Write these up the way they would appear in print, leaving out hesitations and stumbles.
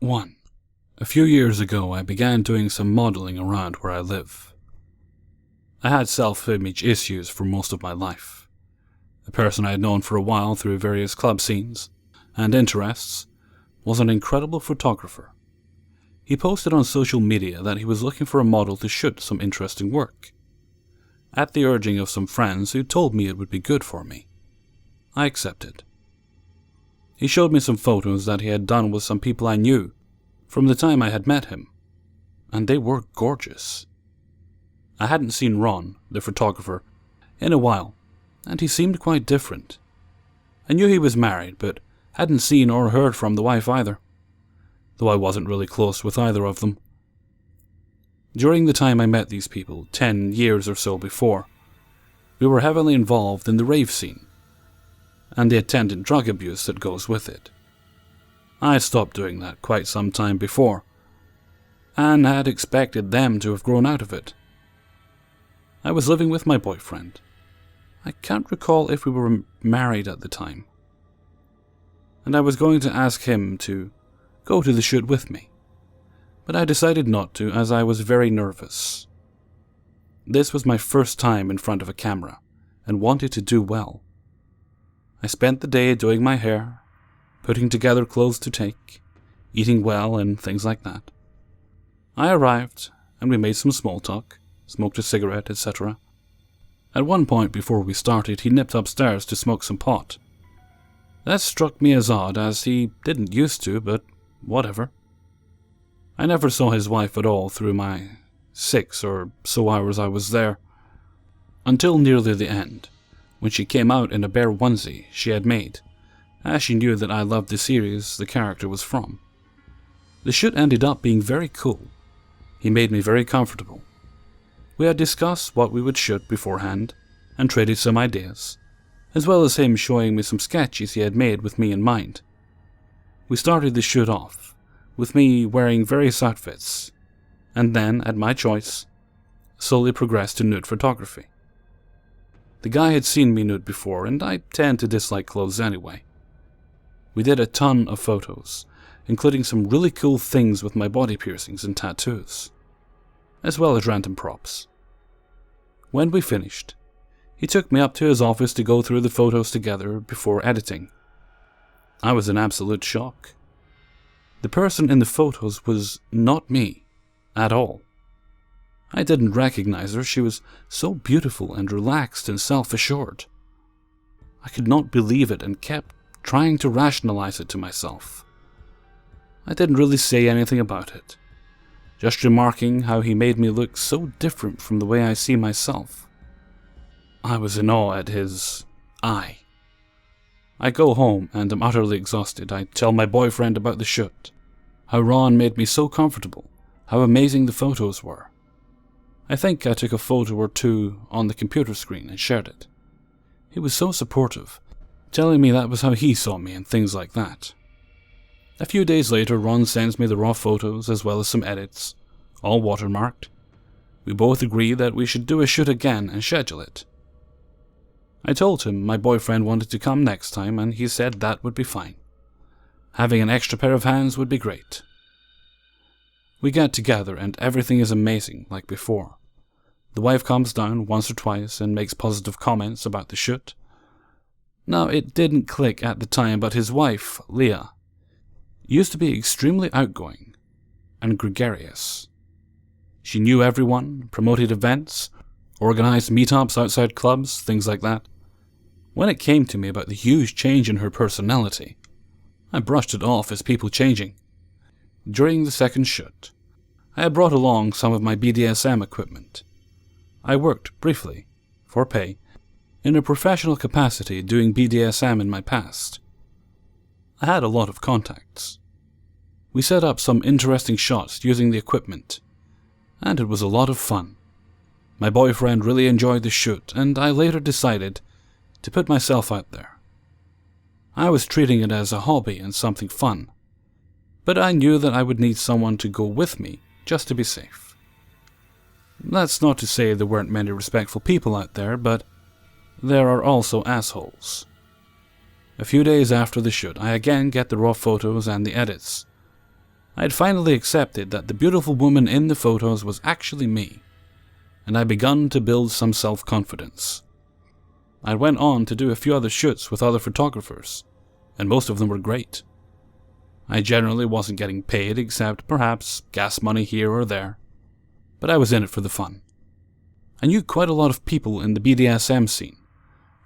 1. A few years ago, I began doing some modeling around where I live. I had self-image issues for most of my life. A person I had known for a while through various club scenes and interests was an incredible photographer. He posted on social media that he was looking for a model to shoot some interesting work. At the urging of some friends who told me it would be good for me, I accepted. He showed me some photos that he had done with some people I knew from the time I had met him, and they were gorgeous. I hadn't seen Ron, the photographer, in a while, and he seemed quite different. I knew he was married, but hadn't seen or heard from the wife either, though I wasn't really close with either of them. During the time I met these people, 10 years or so before, we were heavily involved in the rave scene, and the attendant drug abuse that goes with it. I had stopped doing that quite some time before, and had expected them to have grown out of it. I was living with my boyfriend. I can't recall if we were married at the time. And I was going to ask him to go to the shoot with me, but I decided not to as I was very nervous. This was my first time in front of a camera, and wanted to do well. I spent the day doing my hair, putting together clothes to take, eating well, and things like that. I arrived, and we made some small talk, smoked a cigarette, etc. At one point before we started, he nipped upstairs to smoke some pot. That struck me as odd, as he didn't used to, but whatever. I never saw his wife at all through my 6 or so hours I was there, until nearly the end, when she came out in a bear onesie she had made, as she knew that I loved the series the character was from. The shoot ended up being very cool. He made me very comfortable. We had discussed what we would shoot beforehand, and traded some ideas, as well as him showing me some sketches he had made with me in mind. We started the shoot off, with me wearing various outfits, and then, at my choice, slowly progressed to nude photography. The guy had seen me nude before, and I tend to dislike clothes anyway. We did a ton of photos, including some really cool things with my body piercings and tattoos, as well as random props. When we finished, he took me up to his office to go through the photos together before editing. I was in absolute shock. The person in the photos was not me, at all. I didn't recognize her. She was so beautiful and relaxed and self-assured. I could not believe it and kept trying to rationalize it to myself. I didn't really say anything about it, just remarking how he made me look so different from the way I see myself. I was in awe at his eye. I go home and am utterly exhausted. I tell my boyfriend about the shoot, how Ron made me so comfortable, how amazing the photos were. I think I took a photo or two on the computer screen and shared it. He was so supportive, telling me that was how he saw me and things like that. A few days later, Ron sends me the raw photos as well as some edits, all watermarked. We both agree that we should do a shoot again and schedule it. I told him my boyfriend wanted to come next time, and he said that would be fine. Having an extra pair of hands would be great. We get together and everything is amazing like before. The wife comes down once or twice and makes positive comments about the shoot. Now, it didn't click at the time, but his wife, Leah, used to be extremely outgoing and gregarious. She knew everyone, promoted events, organized meetups outside clubs, things like that. When it came to me about the huge change in her personality, I brushed it off as people changing. During the second shoot, I had brought along some of my BDSM equipment. I worked, briefly, for pay, in a professional capacity doing BDSM in my past. I had a lot of contacts. We set up some interesting shots using the equipment, and it was a lot of fun. My boyfriend really enjoyed the shoot, and I later decided to put myself out there. I was treating it as a hobby and something fun, but I knew that I would need someone to go with me just to be safe. That's not to say there weren't many respectful people out there, but there are also assholes. A few days after the shoot, I again get the raw photos and the edits. I had finally accepted that the beautiful woman in the photos was actually me, and I begun to build some self-confidence. I went on to do a few other shoots with other photographers, and most of them were great. I generally wasn't getting paid except perhaps gas money here or there, but I was in it for the fun. I knew quite a lot of people in the BDSM scene.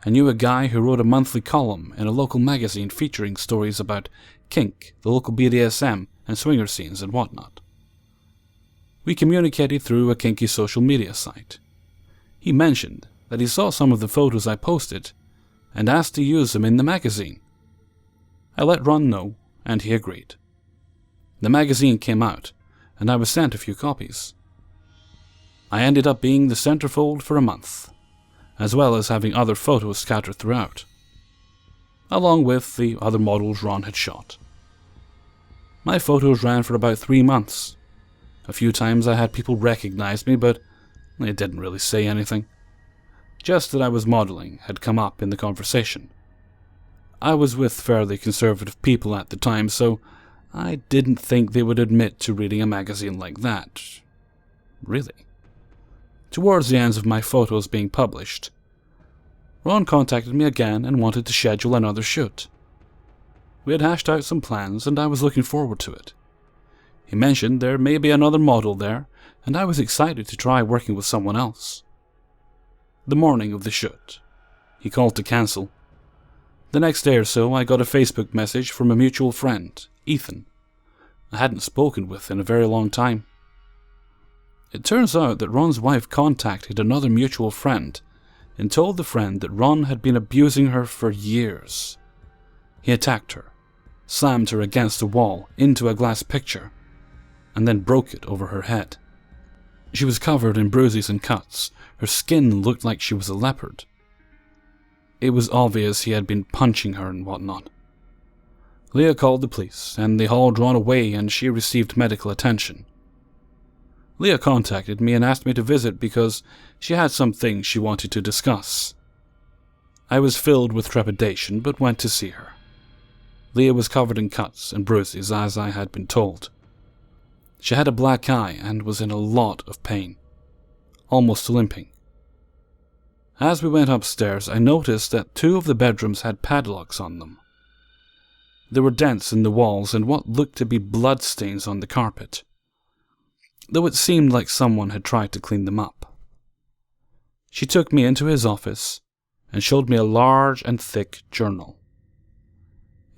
I knew a guy who wrote a monthly column in a local magazine featuring stories about kink, the local BDSM, and swinger scenes and whatnot. We communicated through a kinky social media site. He mentioned that he saw some of the photos I posted and asked to use them in the magazine. I let Ron know, and he agreed. The magazine came out, and I was sent a few copies. I ended up being the centerfold for a month, as well as having other photos scattered throughout, along with the other models Ron had shot. My photos ran for about 3 months. A few times I had people recognize me, but it didn't really say anything. Just that I was modeling had come up in the conversation. I was with fairly conservative people at the time, so I didn't think they would admit to reading a magazine like that. Really. Towards the ends of my photos being published, Ron contacted me again and wanted to schedule another shoot. We had hashed out some plans, and I was looking forward to it. He mentioned there may be another model there, and I was excited to try working with someone else. The morning of the shoot, he called to cancel. The next day or so, I got a Facebook message from a mutual friend, Ethan, I hadn't spoken with in a very long time. It turns out that Ron's wife contacted another mutual friend and told the friend that Ron had been abusing her for years. He attacked her, slammed her against a wall into a glass picture, and then broke it over her head. She was covered in bruises and cuts. Her skin looked like she was a leopard. It was obvious he had been punching her and whatnot. Leah called the police, and they hauled Ron away, and she received medical attention. Leah contacted me and asked me to visit because she had some things she wanted to discuss. I was filled with trepidation, but went to see her. Leah was covered in cuts and bruises, as I had been told. She had a black eye and was in a lot of pain, almost limping. As we went upstairs, I noticed that 2 of the bedrooms had padlocks on them. There were dents in the walls and what looked to be bloodstains on the carpet, though it seemed like someone had tried to clean them up. She took me into his office and showed me a large and thick journal.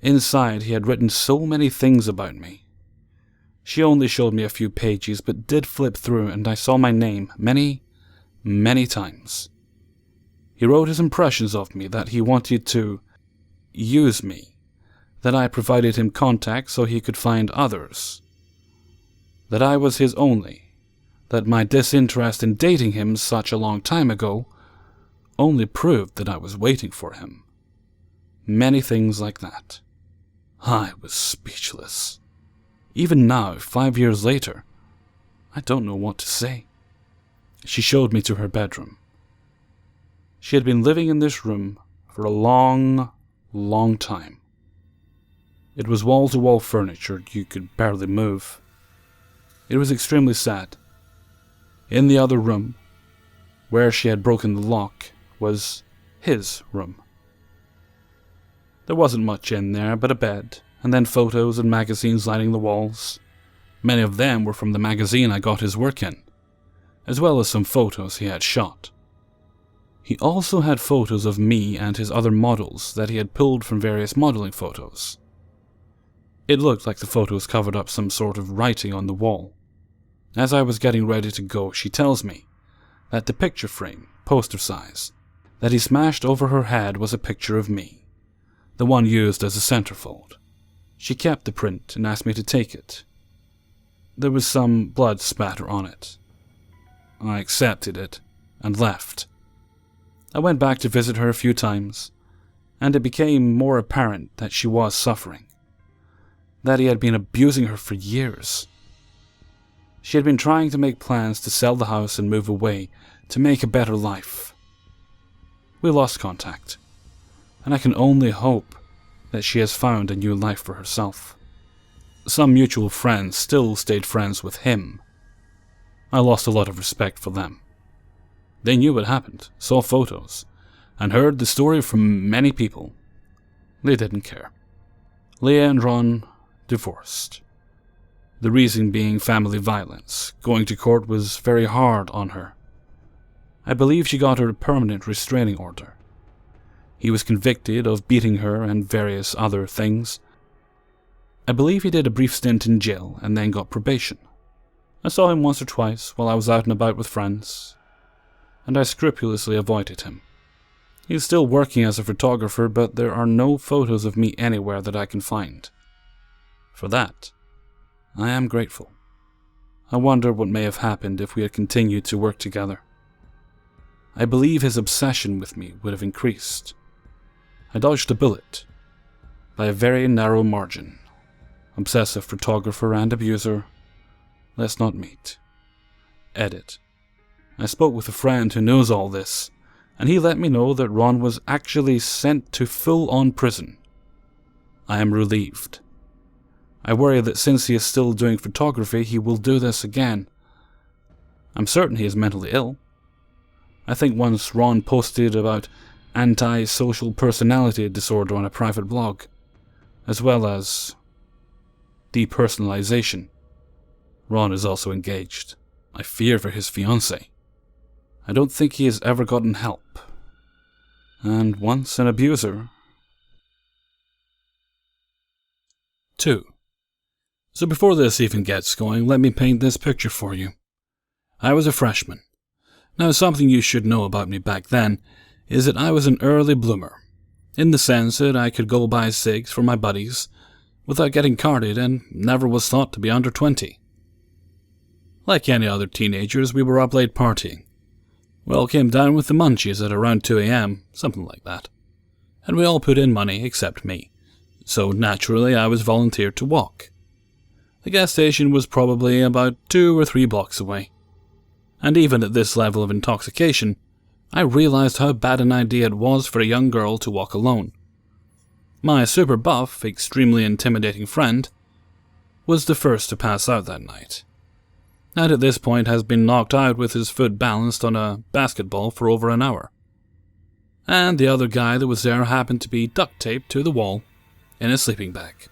Inside, he had written so many things about me. She only showed me a few pages, but did flip through, and I saw my name many, many times. He wrote his impressions of me, that he wanted to use me, that I provided him contacts so he could find others, that I was his only, that my disinterest in dating him such a long time ago only proved that I was waiting for him. Many things like that. I was speechless. Even now, 5 years later, I don't know what to say. She showed me to her bedroom. She had been living in this room for a long, long time. It was wall-to-wall furniture you could barely move. It was extremely sad. In the other room, where she had broken the lock, was his room. There wasn't much in there but a bed, and then photos and magazines lining the walls. Many of them were from the magazine I got his work in, as well as some photos he had shot. He also had photos of me and his other models that he had pulled from various modeling photos. It looked like the photos covered up some sort of writing on the wall. As I was getting ready to go, she tells me that the picture frame, poster size, that he smashed over her head was a picture of me, the one used as a centerfold. She kept the print and asked me to take it. There was some blood spatter on it. I accepted it and left. I went back to visit her a few times, and it became more apparent that she was suffering, that he had been abusing her for years. She had been trying to make plans to sell the house and move away to make a better life. We lost contact, and I can only hope that she has found a new life for herself. some mutual friends still stayed friends with him. I lost a lot of respect for them. They knew what happened, saw photos, and heard the story from many people. They didn't care. Leah and Ron divorced. The reason being family violence. Going to court was very hard on her. I believe she got her a permanent restraining order. He was convicted of beating her and various other things. I believe he did a brief stint in jail and then got probation. I saw him once or twice while I was out and about with friends, and I scrupulously avoided him. He's still working as a photographer, but there are no photos of me anywhere that I can find. For that, I am grateful. I wonder what may have happened if we had continued to work together. I believe his obsession with me would have increased. I dodged a bullet, by a very narrow margin. Obsessive photographer and abuser, let's not meet. Edit. I spoke with a friend who knows all this, and he let me know that Ron was actually sent to full-on prison. I am relieved. I worry that since he is still doing photography, he will do this again. I'm certain he is mentally ill. I think once Ron posted about anti-social personality disorder on a private blog, as well as depersonalization. Ron is also engaged. I fear for his fiancée. I don't think he has ever gotten help. And once an abuser. 2. So before this even gets going, let me paint this picture for you. I was a freshman. Now, something you should know about me back then is that I was an early bloomer, in the sense that I could go buy cigs for my buddies without getting carded and never was thought to be under 20. Like any other teenagers, we were up late partying. We all came down with the munchies at around 2 a.m., something like that. And we all put in money except me, so naturally I was volunteered to walk. The gas station was probably about 2 or 3 blocks away. And even at this level of intoxication, I realized how bad an idea it was for a young girl to walk alone. My super buff, extremely intimidating friend was the first to pass out that night, and at this point has been knocked out with his foot balanced on a basketball for over an hour. And the other guy that was there happened to be duct taped to the wall in a sleeping bag.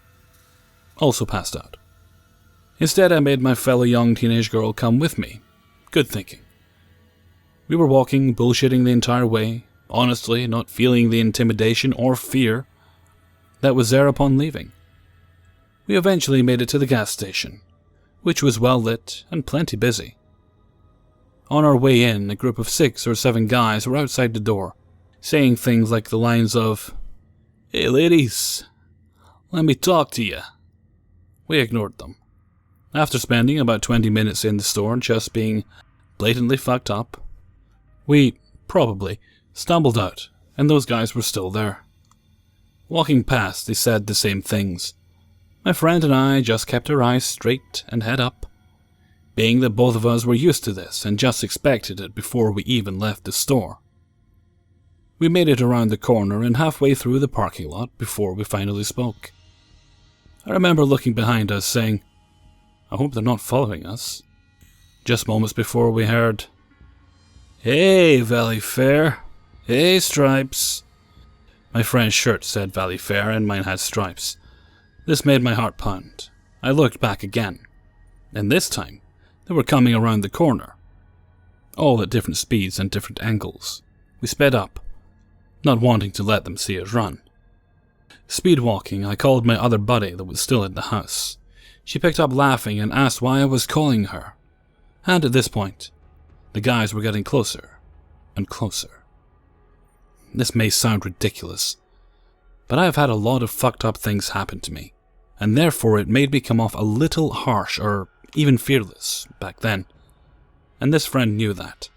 Also passed out. Instead, I made my fellow young teenage girl come with me. Good thinking. We were walking, bullshitting the entire way, honestly not feeling the intimidation or fear that was there upon leaving. We eventually made it to the gas station, which was well lit and plenty busy. On our way in, a group of 6 or 7 guys were outside the door, saying things like the lines of, "Hey ladies, let me talk to you." We ignored them. After spending about 20 minutes in the store just being blatantly fucked up, we probably stumbled out, and those guys were still there. Walking past, they said the same things. My friend and I just kept our eyes straight and head up, being that both of us were used to this and just expected it before we even left the store. We made it around the corner and halfway through the parking lot before we finally spoke. I remember looking behind us saying, "I hope they're not following us." Just moments before we heard, "Hey, Valley Fair. Hey, Stripes." My friend's shirt said Valley Fair and mine had stripes. This made my heart pound. I looked back again, and this time they were coming around the corner, all at different speeds and different angles. We sped up, not wanting to let them see us run. Speed walking, I called my other buddy that was still at the house. She picked up laughing and asked why I was calling her. And at this point, the guys were getting closer and closer. This may sound ridiculous, but I have had a lot of fucked up things happen to me, and therefore it made me come off a little harsh or even fearless back then. And this friend knew that.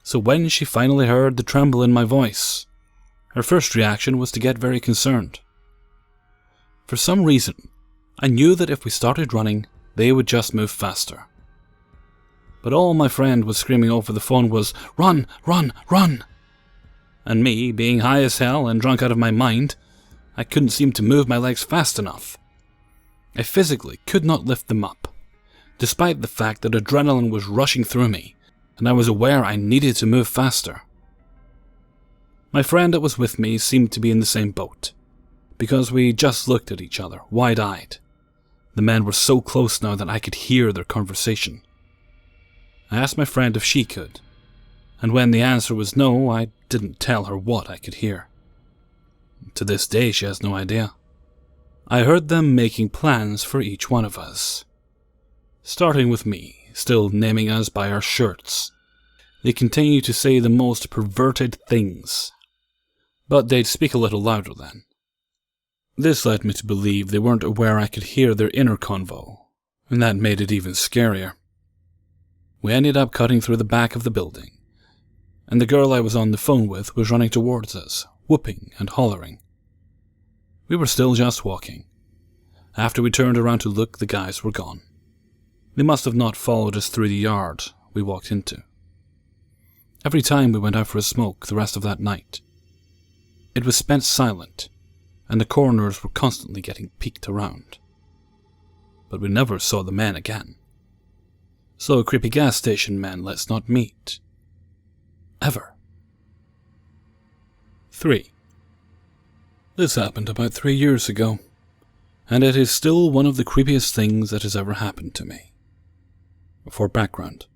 So when she finally heard the tremble in my voice, her first reaction was to get very concerned. For some reason, I knew that if we started running, they would just move faster. But all my friend was screaming over the phone was, "Run, run, run!" And me, being high as hell and drunk out of my mind, I couldn't seem to move my legs fast enough. I physically could not lift them up, despite the fact that adrenaline was rushing through me and I was aware I needed to move faster. My friend that was with me seemed to be in the same boat, because we just looked at each other, wide-eyed. The men were so close now that I could hear their conversation. I asked my friend if she could, and when the answer was no, I didn't tell her what I could hear. To this day, she has no idea. I heard them making plans for each one of us. Starting with me, still naming us by our shirts. They continued to say the most perverted things, but they'd speak a little louder then. This led me to believe they weren't aware I could hear their inner convo, and that made it even scarier. We ended up cutting through the back of the building, and the girl I was on the phone with was running towards us, whooping and hollering. We were still just walking. After we turned around to look, the guys were gone. They must have not followed us through the yard we walked into. Every time we went out for a smoke the rest of that night, it was spent silent, and the corners were constantly getting peeked around. But we never saw the men again. So creepy gas station men, let's not meet. Ever. 3. This happened about 3 years ago, and it is still one of the creepiest things that has ever happened to me. For background,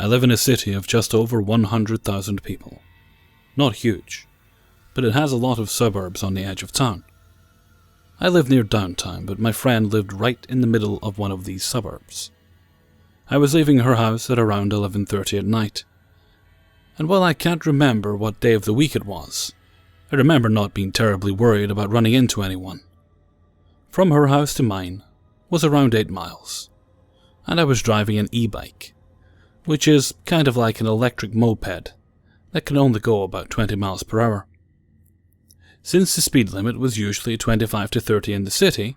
I live in a city of just over 100,000 people. Not huge, but it has a lot of suburbs on the edge of town. I live near downtown, but my friend lived right in the middle of one of these suburbs. I was leaving her house at around 11:30 at night, and while I can't remember what day of the week it was, I remember not being terribly worried about running into anyone. From her house to mine was around 8 miles, and I was driving an e-bike, which is kind of like an electric moped that can only go about 20 miles per hour. Since the speed limit was usually 25 to 30 in the city,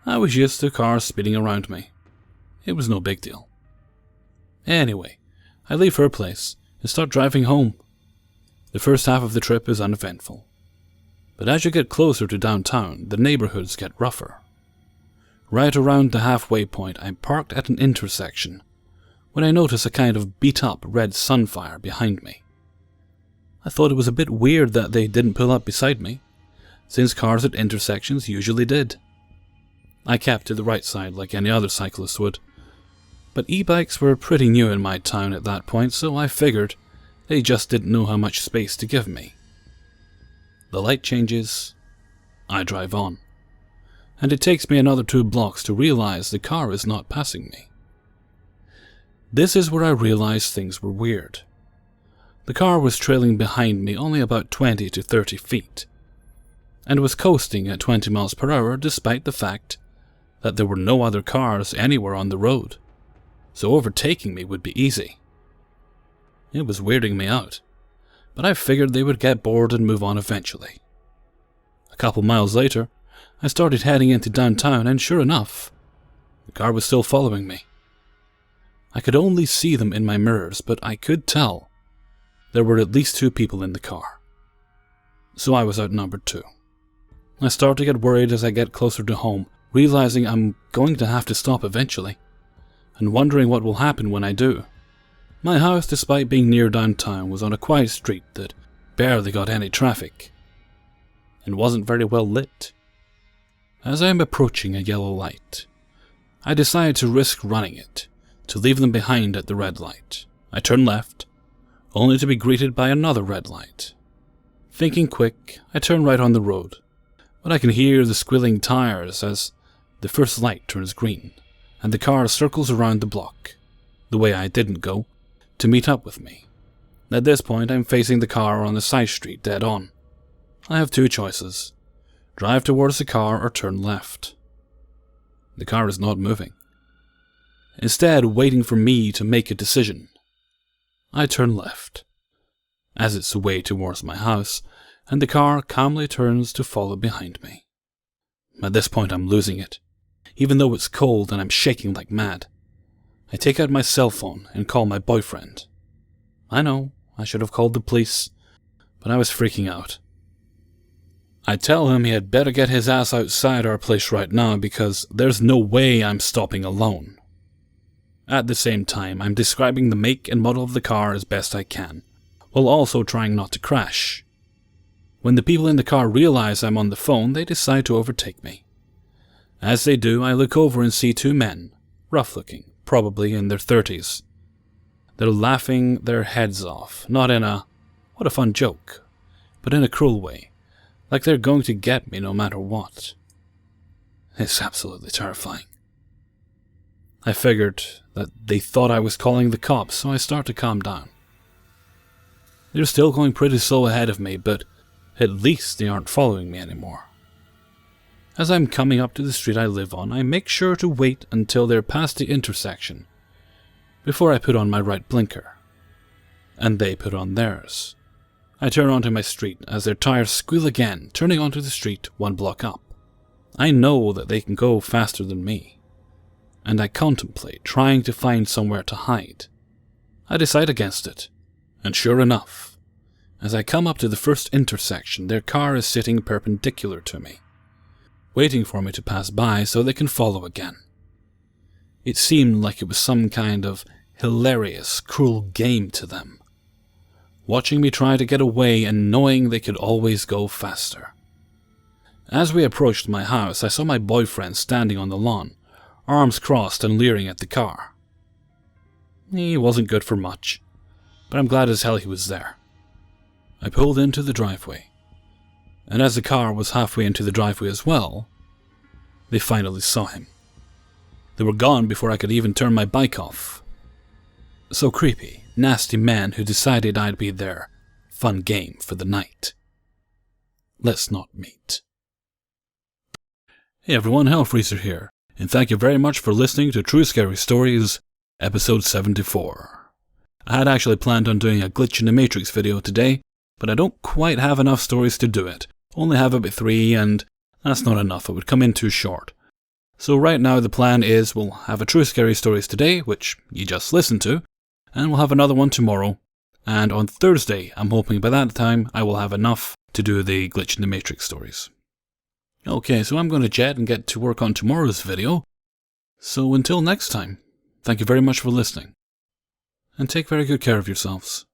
I was used to cars speeding around me. It was no big deal. Anyway, I leave her place and start driving home. The first half of the trip is uneventful, but as you get closer to downtown, the neighborhoods get rougher. Right around the halfway point, I'm parked at an intersection when I notice a kind of beat-up red Sunfire behind me. I thought it was a bit weird that they didn't pull up beside me, since cars at intersections usually did. I kept to the right side like any other cyclist would, but e-bikes were pretty new in my town at that point, so I figured they just didn't know how much space to give me. The light changes, I drive on, and it takes me another 2 blocks to realize the car is not passing me. This is where I realized things were weird. The car was trailing behind me only about 20 to 30 feet, and was coasting at 20 miles per hour despite the fact that there were no other cars anywhere on the road, so overtaking me would be easy. It was weirding me out, but I figured they would get bored and move on eventually. A couple miles later, I started heading into downtown, and sure enough, the car was still following me. I could only see them in my mirrors, but I could tell there were at least 2 people in the car. So I was outnumbered too. I start to get worried as I get closer to home, realizing I'm going to have to stop eventually, and wondering what will happen when I do. My house, despite being near downtown, was on a quiet street that barely got any traffic, and wasn't very well lit. As I am approaching a yellow light, I decide to risk running it, to leave them behind at the red light. I turn left, only to be greeted by another red light. Thinking quick, I turn right on the road, but I can hear the squealing tires as the first light turns green, and the car circles around the block, the way I didn't go, to meet up with me. At this point, I'm facing the car on the side street dead on. I have 2 choices: drive towards the car or turn left. The car is not moving, instead waiting for me to make a decision. I turn left, as it's away towards my house, and the car calmly turns to follow behind me. At this point I'm losing it, even though it's cold and I'm shaking like mad. I take out my cell phone and call my boyfriend. I know, I should have called the police, but I was freaking out. I tell him he had better get his ass outside our place right now because there's no way I'm stopping alone. At the same time, I'm describing the make and model of the car as best I can, while also trying not to crash. When the people in the car realize I'm on the phone, they decide to overtake me. As they do, I look over and see two men, rough-looking, probably in their 30s. They're laughing their heads off, not in a, what a fun joke, but in a cruel way, like they're going to get me no matter what. It's absolutely terrifying. I figured that they thought I was calling the cops, so I start to calm down. They're still going pretty slow ahead of me, but at least they aren't following me anymore. As I'm coming up to the street I live on, I make sure to wait until they're past the intersection before I put on my right blinker, and they put on theirs. I turn onto my street as their tires squeal again, turning onto the street 1 block up. I know that they can go faster than me, and I contemplate trying to find somewhere to hide. I decide against it, and sure enough, as I come up to the first intersection, their car is sitting perpendicular to me, waiting for me to pass by so they can follow again. It seemed like it was some kind of hilarious, cruel game to them, watching me try to get away and knowing they could always go faster. As we approached my house, I saw my boyfriend standing on the lawn, arms crossed and leering at the car. He wasn't good for much, but I'm glad as hell he was there. I pulled into the driveway, and as the car was halfway into the driveway as well, they finally saw him. They were gone before I could even turn my bike off. So creepy, nasty men who decided I'd be their fun game for the night. Let's not meet. Hey everyone, Hellfreezer here, and thank you very much for listening to True Scary Stories, episode 74. I had actually planned on doing a Glitch in the Matrix video today, but I don't quite have enough stories to do it. Only have about 3, and that's not enough, it would come in too short. So right now the plan is we'll have a True Scary Stories today, which you just listened to, and we'll have another one tomorrow. And on Thursday, I'm hoping by that time I will have enough to do the Glitch in the Matrix stories. Okay, so I'm going to jet and get to work on tomorrow's video. So until next time, thank you very much for listening. And take very good care of yourselves.